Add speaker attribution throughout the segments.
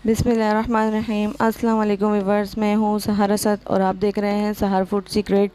Speaker 1: बिस्मिल्लाहिर्रहमानिर्रहीम। अस्सलाम वालेकुम वीवर्स, मैं हूँ सहर असद और आप देख रहे हैं सहर फूड सीक्रेट।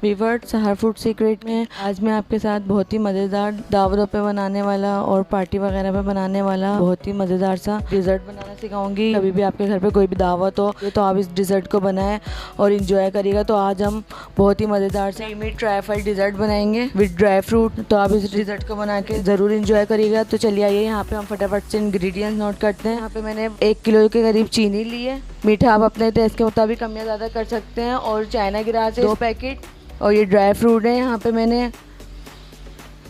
Speaker 1: वीवर्स, सहर फूड सीक्रेट में आज मैं आपके साथ बहुत ही मज़ेदार दावतों पे बनाने वाला और पार्टी वगैरह पे बनाने वाला बहुत ही मज़ेदार सा डिज़र्ट बनाना सिखाऊंगी। कभी भी आपके घर पे कोई भी दावत हो तो आप इस डिज़र्ट को बनाएं और इंजॉय करिएगा। तो आज हम बहुत ही मज़ेदार सा क्रीमी ट्राइफल डिज़र्ट बनाएंगे विद ड्राई फ्रूट। तो आप इस डिज़र्ट को बना के ज़रूर इंजॉय करिएगा। तो चलिए आइए यहाँ पे हम फटाफट से इंग्रेडिएंट्स नोट करते हैं। यहाँ पे मैंने 1 किलो के करीब चीनी ली है। मीठा आप अपने टेस्ट के मुताबिक कम या ज़्यादा कर सकते हैं। और चाइना ग्रास है 2 पैकेट। और ये ड्राई फ्रूट है, यहाँ पे मैंने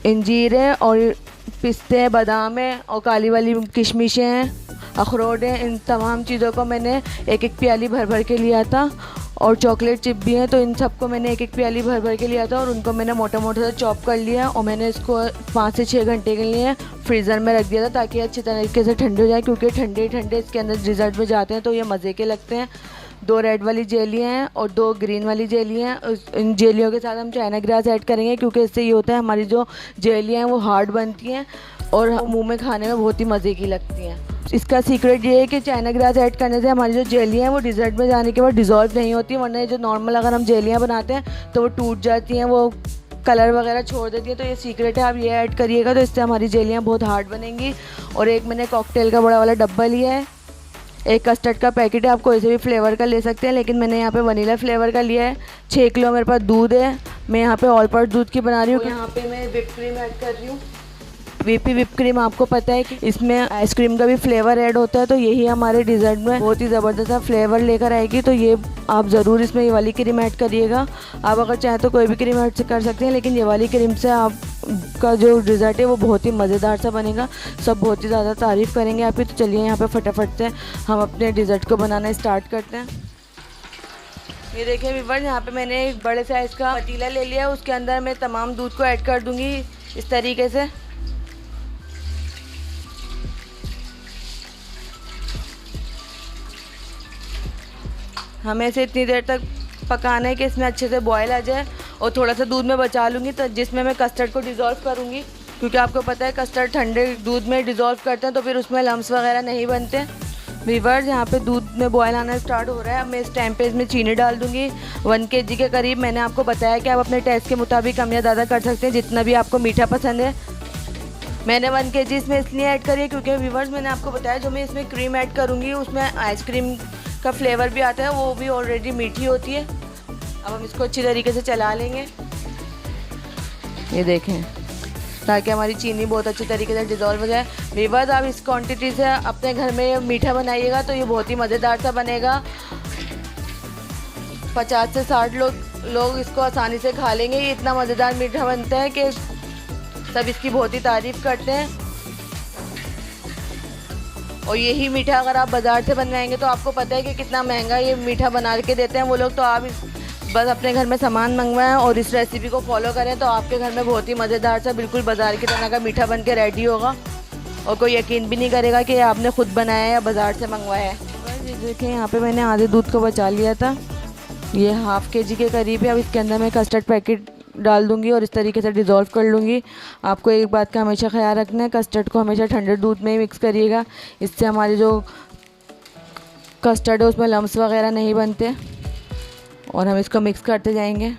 Speaker 1: अंजीर है और पिस्ते हैं, बादाम है और काली वाली किशमिशें हैं, अखरोट हैं। इन तमाम चीज़ों को मैंने एक एक प्याली भर भर के लिया था। और चॉकलेट चिप भी है, तो इन सबको मैंने एक एक प्याली भर भर के लिया था और उनको मैंने मोटा मोटा सा चॉप कर लिया। और मैंने इसको 5 से 6 घंटे के लिए फ्रीज़र में रख दिया था ताकि अच्छी तरीके से ठंडे हो जाए, क्योंकि ठंडे ठंडे इसके अंदर डिज़र्ट में जाते हैं तो ये मज़े के लगते हैं। 2 रेड वाली जेली हैं और 2 ग्रीन वाली जेली हैं। इन जेलियों के साथ हम चाइना ग्रास ऐड करेंगे, क्योंकि इससे ये होता है हमारी जो जेलियाँ हैं वो हार्ड बनती हैं और मुंह में खाने में बहुत ही मज़े की लगती हैं। इसका सीक्रेट ये है कि चाइना ग्रास ऐड करने से हमारी जो जेलियाँ हैं वो डिज़र्ट में जाने के बाद डिज़ोल्व नहीं होती, वरना जो नॉर्मल अगर हम जेलियाँ बनाते हैं तो वो टूट जाती हैं, वो कलर वगैरह छोड़ देती है। तो ये सीक्रेट है, आप ये ऐड करिएगा तो इससे हमारी जेलियाँ बहुत हार्ड बनेंगी। और एक मैंने कॉकटेल का बड़ा वाला डब्बा लिया है। एक कस्टर्ड का पैकेट है, आप कोई से भी फ्लेवर का ले सकते हैं, लेकिन मैंने यहाँ पे वनीला फ्लेवर का लिया है। 6 किलो मेरे पास दूध है, मैं यहाँ पे ऑल पर्पस दूध की बना रही हूँ। यहाँ पे मैं व्हिप क्रीम ऐड कर रही हूँ। वीपी व्हिप क्रीम, आपको पता है कि इसमें आइसक्रीम का भी फ्लेवर ऐड होता है, तो यही हमारे डिज़र्ट में बहुत ही ज़बरदस्त फ्लेवर लेकर आएगी। तो ये आप ज़रूर इसमें ये वाली क्रीम ऐड करिएगा। आप अगर चाहें तो कोई भी क्रीम ऐड कर सकते हैं, लेकिन ये वाली क्रीम से आपका जो डिज़र्ट है वो बहुत ही मज़ेदार सा बनेगा। सब बहुत ही ज़्यादा तारीफ़ करेंगे आपकी। तो चलिए यहाँ पे फटाफट से हम अपने डिज़र्ट को बनाना स्टार्ट करते हैं। ये देखिए व्यूअर्स, यहाँ पे मैंने एक बड़े साइज़ का पतीला ले लिया है, उसके अंदर मैं तमाम दूध को ऐड कर दूँगी इस तरीके से। हमें इसे इतनी देर तक पकाना है कि इसमें अच्छे से बॉयल आ जाए। और थोड़ा सा दूध में बचा लूँगी तो जिसमें मैं कस्टर्ड को डिज़ोल्व करूँगी, क्योंकि आपको पता है कस्टर्ड ठंडे दूध में डिज़ोल्व करते हैं तो फिर उसमें लम्स वगैरह नहीं बनते। व्यूअर्स, यहाँ पे दूध में बॉयल आना स्टार्ट हो रहा है। अब मैं इस टाइम पे इसमें चीनी डाल दूँगी 1 kg के करीब। मैंने आपको बताया कि आप अपने टेस्ट के मुताबिक कम या ज़्यादा कर सकते हैं, जितना भी आपको मीठा पसंद है। मैंने 1 kg इसमें इसलिए ऐड करी है क्योंकि व्यूअर्स मैंने आपको बताया जो मैं इसमें क्रीम ऐड करूँगी उसमें आइसक्रीम का फ्लेवर भी आता है, वो भी ऑलरेडी मीठी होती है। अब हम इसको अच्छी तरीके से चला लेंगे, ये देखें, ताकि हमारी चीनी बहुत अच्छी तरीके से डिज़ोल्व हो जाए। व्यूअर्स, आप इस क्वांटिटी से अपने घर में मीठा बनाइएगा तो ये बहुत ही मज़ेदार सा बनेगा। 50 से 60 लोग इसको आसानी से खा लेंगे। ये इतना मज़ेदार मीठा बनता है कि सब इसकी बहुत ही तारीफ़ करते हैं। और यही मीठा अगर आप बाज़ार से बनवाएंगे तो आपको पता है कि कितना महंगा ये मीठा बना के देते हैं वो लोग। तो आप बस अपने घर में सामान मंगवाएं और इस रेसिपी को फॉलो करें तो आपके घर में बहुत ही मज़ेदार सा बिल्कुल बाज़ार की तरह का मीठा बन के रेडी होगा और कोई यकीन भी नहीं करेगा कि आपने ख़ुद बनाया है या बाज़ार से मंगवाया है। देखिए, यहाँ पे मैंने आधे दूध को बचा लिया था, ये ½ kg के करीब है। अब इसके अंदर मैं कस्टर्ड पैकेट डाल दूंगी और इस तरीके से डिज़ोल्व कर लूँगी। आपको एक बात का हमेशा ख्याल रखना है, कस्टर्ड को हमेशा ठंडे दूध में ही मिक्स करिएगा, इससे हमारे जो कस्टर्ड है उसमें लम्स वगैरह नहीं बनते। और हम इसको मिक्स करते जाएंगे।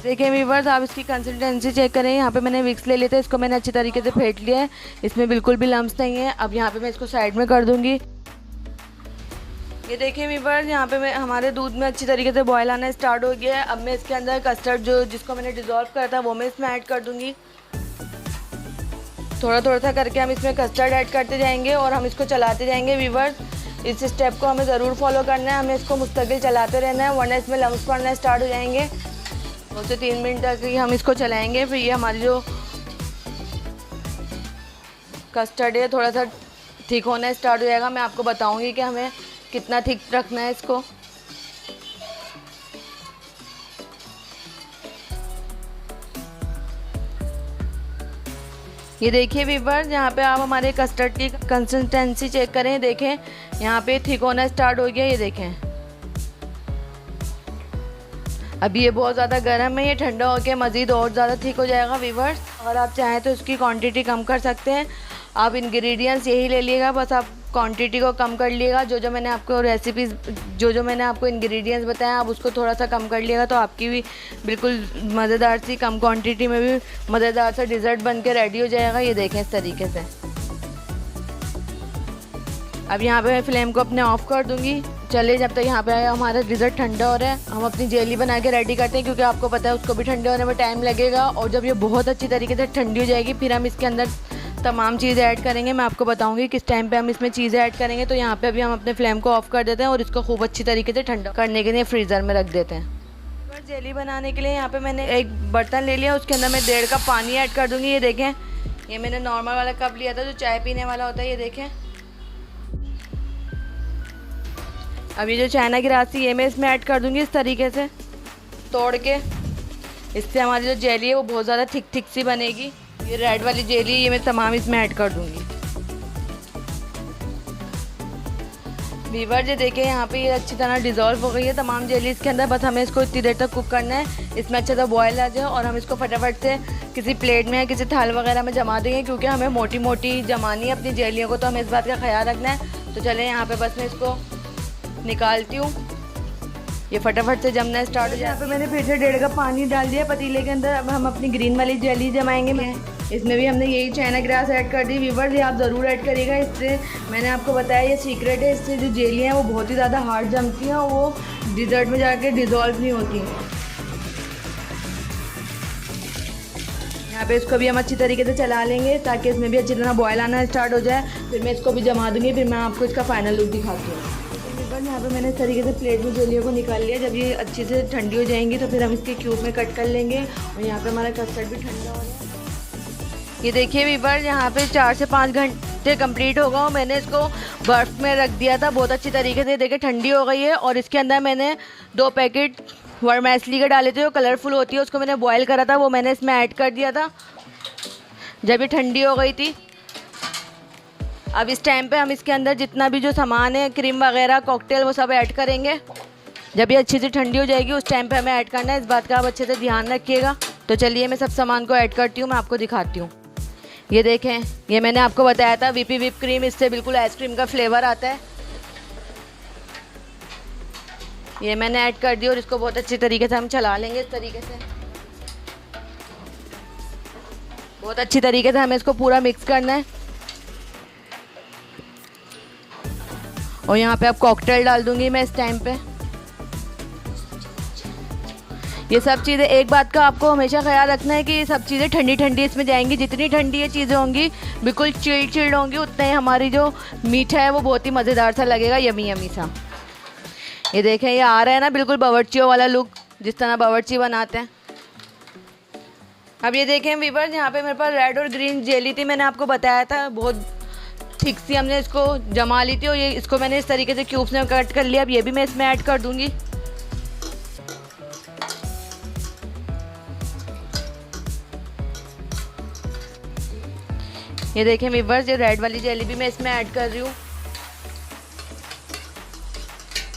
Speaker 1: देखिए व्यूअर्स, आप इसकी कंसिस्टेंसी चेक करें। यहाँ पे मैंने विक्स ले लिया था, इसको मैंने अच्छी तरीके से फेंट लिया है, इसमें बिल्कुल भी लम्स नहीं है। अब यहाँ पे मैं इसको साइड में कर दूँगी। ये देखिए व्यूअर्स, यहाँ पे मैं हमारे दूध में अच्छी तरीके से बॉयल आना स्टार्ट हो गया है। अब मैं इसके अंदर कस्टर्ड जिसको मैंने डिज़ोल्व करा था वो मैं इसमें ऐड कर दूँगी। थोड़ा थोड़ा सा करके हम इसमें कस्टर्ड ऐड करते जाएंगे और हम इसको चलाते जाएंगे। व्यूअर्स, इस स्टेप को हमें ज़रूर फॉलो करना है, हमें इसको मुस्तकिल चलाते रहना है, वरना इसमें लम्स पड़ना स्टार्ट हो जाएंगे। 2 से 3 मिनट तक ही हम इसको चलाएंगे। फिर ये हमारी जो कस्टर्ड है थोड़ा सा थिक होना स्टार्ट हो जाएगा। मैं आपको बताऊंगी कि हमें कितना थिक रखना है इसको। ये देखिए व्यूअर्स, यहाँ पे आप हमारे कस्टर्ड की कंसिस्टेंसी चेक करें। देखें, यहाँ पे थिक होना स्टार्ट हो गया, ये देखें। अभी ये बहुत ज़्यादा गर्म है, ये ठंडा होकर मज़ीद और ज़्यादा थिक हो जाएगा वीवर्स। अगर आप चाहें तो इसकी क्वांटिटी कम कर सकते हैं। आप इंग्रेडिएंट्स यही ले लीजिएगा, बस आप क्वांटिटी को कम कर लिएगा। जो मैंने आपको रेसिपीज़ जो मैंने आपको इंग्रेडिएंट्स बताए आप उसको थोड़ा सा कम कर लिएगा तो आपकी भी बिल्कुल मज़ेदार सी कम क्वांटिटी में भी मज़ेदार सा डिज़र्ट बन के रेडी हो जाएगा। ये देखें इस तरीके से। अब यहाँ पे मैं फ्लेम को अपने ऑफ़ कर दूँगी। चलिए जब तक यहाँ पे हमारा डिज़र्ट ठंडा हो रहा है हम अपनी जेली बना के रेडी करते हैं, क्योंकि आपको पता है उसको भी ठंडे होने में टाइम लगेगा। और जब ये बहुत अच्छी तरीके से ठंडी हो जाएगी फिर हम इसके अंदर तमाम चीज़ें ऐड करेंगे। मैं आपको बताऊंगी किस टाइम पे हम इसमें चीज़ें ऐड करेंगे। तो यहाँ पे अभी हम अपने फ्लेम को ऑफ़ कर देते हैं और इसको खूब अच्छी तरीके से ठंडा करने के लिए फ्रीज़र में रख देते हैं। जेली बनाने के लिए यहाँ पे मैंने एक बर्तन ले लिया, उसके अंदर मैं 1.5 कप पानी ऐड कर दूँगी। ये देखें, ये मैंने नॉर्मल वाला कप लिया था जो चाय पीने वाला होता है। ये देखें, अब ये जो चाइना ग्रास थी ये मैं इसमें ऐड कर दूँगी इस तरीके से तोड़ के। इससे हमारी जो जेली है वो बहुत ज़्यादा थिक सी बनेगी। ये रेड वाली जेली ये मैं तमाम इसमें ऐड कर दूँगी। वीवर ये देखिए यहाँ पे ये अच्छी तरह डिज़ोल्व हो गई है तमाम जेली इसके अंदर। बस हमें इसको इतनी देर तक कुक करना है, इसमें अच्छा सा बॉयल आ जाए और हम इसको फटाफट से किसी प्लेट में या किसी थाल वगैरह में जमा देंगे, क्योंकि हमें मोटी मोटी जमानी है अपनी जेलियों को, तो हमें इस बात का ख्याल रखना है। तो चलें यहाँ पे बस मैं इसको निकालती हूँ, ये फटाफट से जमना स्टार्ट हो जाए। यहाँ पे मैंने फिर से 1.5 कप पानी डाल दिया पतीले के अंदर। अब हम अपनी ग्रीन वाली जेली जमाएंगे। इसमें भी हमने यही चाइना ग्रास ऐड कर दी। व्यूअर्स ये आप ज़रूर ऐड करिएगा, इससे मैंने आपको बताया ये सीक्रेट है, इससे जो जेली हैं वो बहुत ही ज़्यादा हार्ड जमती हैं और वो डिज़र्ट में जाके डिज़ोल्व नहीं होती। यहाँ पे इसको भी हम अच्छी तरीके से चला लेंगे ताकि इसमें भी अच्छी तरह बॉयल आना स्टार्ट हो जाए। फिर मैं इसको भी जमा दूँगी, फिर मैं आपको इसका फाइनल लुक दिखाती हूँ। यहाँ पे मैंने इस तरीके से प्लेट में जेलियों को निकाल लिया। जब ये अच्छे से ठंडी हो जाएंगी तो फिर हम इसके क्यूब में कट कर लेंगे। और यहाँ पे हमारा कस्टर्ड भी ठंडा हो रहा है। ये देखिए वीवर यहाँ पे 4 से 5 घंटे कंप्लीट होगा और मैंने इसको बर्फ़ में रख दिया था बहुत अच्छी तरीके से। देखिए ठंडी हो गई है और इसके अंदर मैंने 2 पैकेट वर्मेसली के डाले थे जो कलरफुल होती है, उसको मैंने बॉयल करा था, वो मैंने इसमें ऐड कर दिया था जब ये ठंडी हो गई थी। अब इस टाइम पे हम इसके अंदर जितना भी जो सामान है क्रीम वगैरह कॉकटेल वो सब ऐड करेंगे। जब ये अच्छी से ठंडी हो जाएगी उस टाइम पे हमें ऐड करना है, इस बात का आप अच्छे से ध्यान रखिएगा। तो चलिए मैं सब सामान को ऐड करती हूँ, मैं आपको दिखाती हूँ। ये देखें, ये मैंने आपको बताया था वीपी व्हिप क्रीम, इससे बिल्कुल आइसक्रीम का फ्लेवर आता है। ये मैंने ऐड कर दी और इसको बहुत अच्छी तरीके से हम चला लेंगे इस तरीके से। बहुत अच्छी तरीके से हमें इसको पूरा मिक्स करना है। और यहाँ पे अब कॉकटेल डाल दूंगी मैं इस टाइम पे। ये सब चीज़ें, एक बात का आपको हमेशा ख्याल रखना है कि ये सब चीज़ें ठंडी ठंडी इसमें जाएंगी। जितनी ठंडी ये चीज़ें होंगी बिल्कुल चिल्ड होंगी, उतना ही हमारी जो मीठा है वो बहुत ही मज़ेदार सा लगेगा, यमी यमी सा। ये देखें ये आ रहा है ना बिल्कुल बावर्चियों वाला लुक, जिस तरह बावर्ची बनाते हैं। अब ये देखें वीवर्स, यहाँ पे मेरे पास रेड और ग्रीन जेली थी, मैंने आपको बताया था बहुत ठीक सी हमने इसको जमा ली थी। और ये इसको मैंने इस तरीके से क्यूब्स में कट कर लिया। अब ये भी मैं इसमें ऐड कर दूंगी। ये देखें वीवर्स, ये रेड वाली जेली भी मैं इसमें ऐड कर रही हूँ।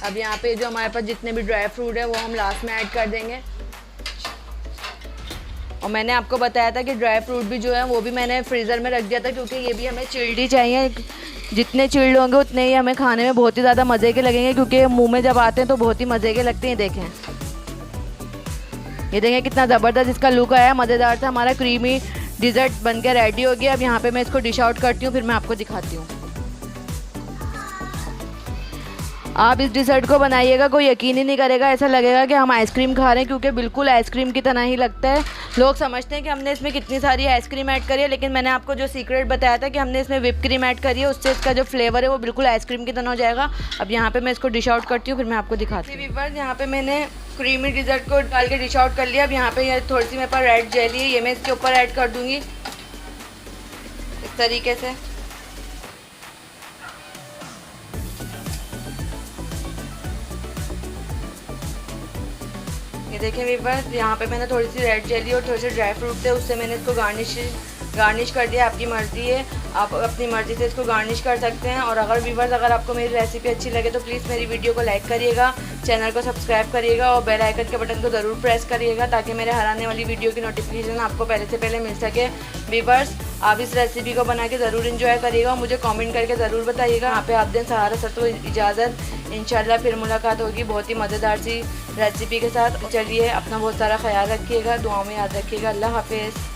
Speaker 1: अब यहाँ पे जो हमारे पास जितने भी ड्राई फ्रूट है वो हम लास्ट में ऐड कर देंगे। और मैंने आपको बताया था कि ड्राई फ्रूट भी जो है वो भी मैंने फ्रीज़र में रख दिया था, क्योंकि ये भी हमें चिल्ड ही चाहिए। जितने चिल्ड होंगे उतने ही हमें खाने में बहुत ही ज़्यादा मज़े के लगेंगे, क्योंकि मुंह में जब आते हैं तो बहुत ही मज़े के लगते हैं। देखें, ये देखें कितना ज़बरदस्त इसका लुक आया, मज़ेदार सा हमारा क्रीमी डिज़र्ट बनकर रेडी हो गया। अब यहाँ पे मैं इसको डिश आउट करती हूँ, फिर मैं आपको दिखाती हूँ। आप इस डिज़र्ट को बनाइएगा, कोई यकीन ही नहीं करेगा, ऐसा लगेगा कि हम आइसक्रीम खा रहे हैं, क्योंकि बिल्कुल आइसक्रीम की तरह ही लगता है। लोग समझते हैं कि हमने इसमें कितनी सारी आइसक्रीम ऐड करी है, लेकिन मैंने आपको जो सीक्रेट बताया था कि हमने इसमें व्हिप क्रीम ऐड करी है, उससे इसका जो फ्लेवर है वो बिल्कुल आइसक्रीम की तरह हो जाएगा। अब यहाँ पे मैं इसको डिश आउट करती हूँ, फिर मैं आपको दिखाती हूँ। व्यूअर्स, यहाँ पे मैंने क्रीमी डिज़र्ट को डाल के डिश आउट कर लिया। अब यहाँ पे ये थोड़ी सी मेरे पास रेड जेली है, ये मैं इसके ऊपर ऐड कर दूँगी इस तरीके से। ये देखें व्यूअर्स, यहाँ पे मैंने थोड़ी सी रेड जेली और थोड़े से ड्राई फ्रूट थे उससे मैंने इसको गार्निश गार्निश कर दिया, आपकी मर्ज़ी है, आप अपनी मर्ज़ी से इसको गार्निश कर सकते हैं। और अगर व्यूअर्स अगर आपको मेरी रेसिपी अच्छी लगे तो प्लीज़ मेरी वीडियो को लाइक करिएगा, चैनल को सब्सक्राइब करिएगा और बेल आइकन के बटन को ज़रूर प्रेस करिएगा ताकि मेरे हर आने वाली वीडियो की नोटिफिकेशन आपको पहले से पहले मिल सके। व्यूअर्स आप इस रेसिपी को बना के ज़रूर एंजॉय करिएगा और मुझे कमेंट करके ज़रूर बताइएगा। यहाँ पे आप दें सहारा सर तो इजाज़त, इंशाल्लाह फिर मुलाकात होगी बहुत ही मज़ेदार सी रेसिपी के साथ। चलिए अपना बहुत सारा ख्याल रखिएगा, दुआ में याद रखिएगा। अल्लाह हाफिज़।